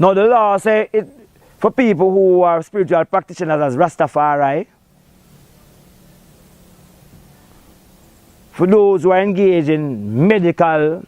Now the law say it for people who are spiritual practitioners as Rastafari, for those who are engaged in medical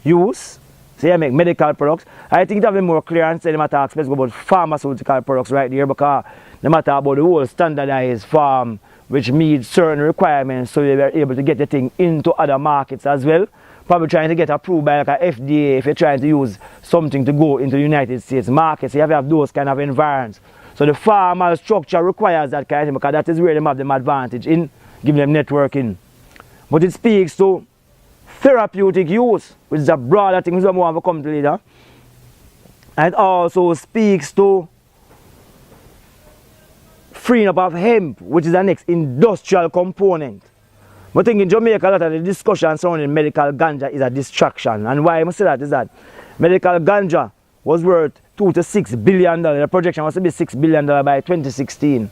use, say I make medical products, I think it have been more clear and say the matter about pharmaceutical products right there, because the matter about the whole standardized farm which meets certain requirements so they were able to get the thing into other markets as well. Probably trying to get approved by like a FDA if you're trying to use something to go into the United States markets. So you have to have those kind of environments. So the formal structure requires that kind of thing, because that is where they have them advantage in giving them networking. But it speaks to therapeutic use, which is a broader thing which I want to come to later. And it also speaks to freeing up of hemp, which is the next industrial component. But I think in Jamaica, a lot of the discussion surrounding medical ganja is a distraction. And why I must say that is that medical ganja was worth $2 to $6 billion. The projection was to be $6 billion by 2016.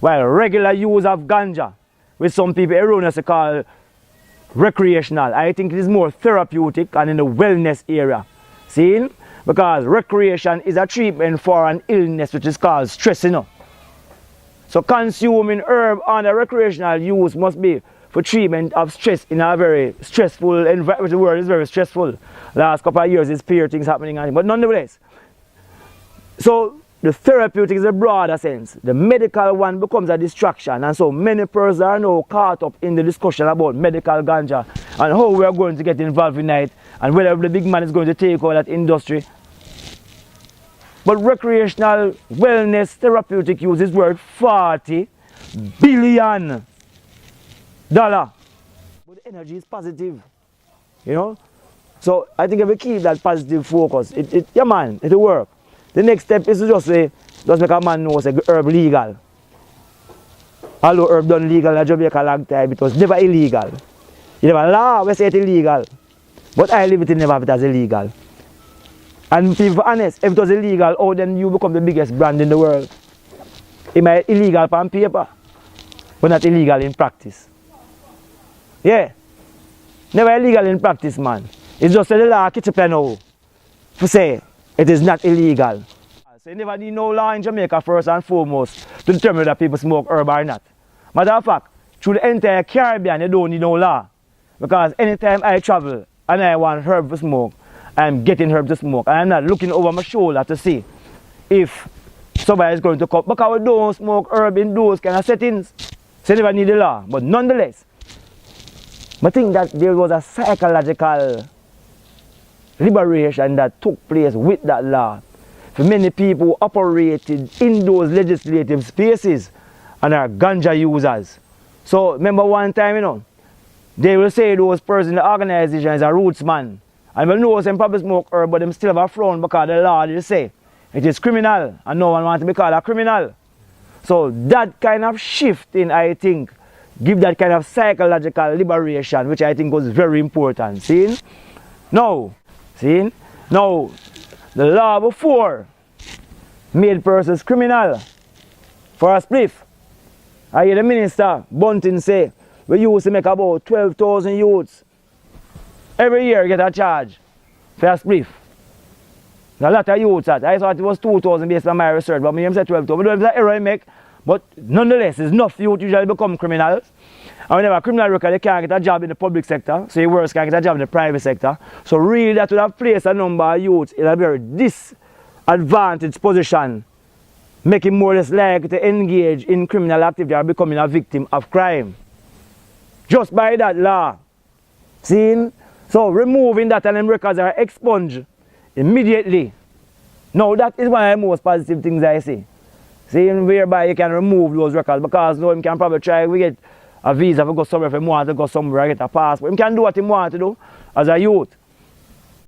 While regular use of ganja, which some people erroneously call recreational, I think it is more therapeutic and in the wellness area. See? Because recreation is a treatment for an illness which is called stress. So consuming herb under recreational use must be for treatment of stress in a very stressful environment. The world is very stressful. Last couple of years, there's fear things happening, but nonetheless. So the therapeutic is a broader sense. The medical one becomes a distraction, and so many persons are now caught up in the discussion about medical ganja and how we are going to get involved in it, and whether the big man is going to take over that industry. But recreational wellness therapeutic use is worth $40 billion. But the energy is positive, So I think if we keep that positive focus, yeah man, it'll work. The next step is to just make a man know say herb legal. Although herb done legal in Jamaica a long time, it was never illegal. You never law, we say it's illegal. But I leave it in never have it as illegal. And to be honest, if it was illegal, oh then you become the biggest brand in the world. It might be illegal on paper, but not illegal in practice. Yeah. Never illegal in practice, man. It's just the law catch up now to say it is not illegal. So you never need no law in Jamaica first and foremost to determine whether people smoke herb or not. Matter of fact, through the entire Caribbean you don't need no law. Because anytime I travel and I want herb to smoke, I'm getting herb to smoke. And I'm not looking over my shoulder to see if somebody is going to come. Because we don't smoke herb in those kind of settings. So you never need the law. But nonetheless, I think that there was a psychological liberation that took place with that law. For many people who operated in those legislative spaces and are ganja users. So remember one time, they will say those persons in the organization is a roots man. And we know them probably smoke herb, but them still have a frown because the law they say it is criminal and no one wants to be called a criminal. So that kind of shifting, I think, give that kind of psychological liberation, which I think was very important. See? Now, the law before made persons criminal for a spliff. I hear the minister Bunting say we used to make about 12,000 youths every year get a charge for a spliff. A lot of youths that. I thought it was 2,000 based on my research, but I said 12,000. We don't have that error I make. But nonetheless, it's enough youth usually become criminals. And when they have a criminal record, they can't get a job in the public sector. So your worse can't get a job in the private sector. So really that would have placed a number of youths in a very disadvantaged position, making more or less likely to engage in criminal activity or becoming a victim of crime. Just by that law. See? So removing that and them records are expunged immediately. Now that is one of the most positive things I see. See, whereby you can remove those records, because now you can probably try to get a visa to go somewhere if you want to go somewhere, get a passport. You can do what you want to do as a youth.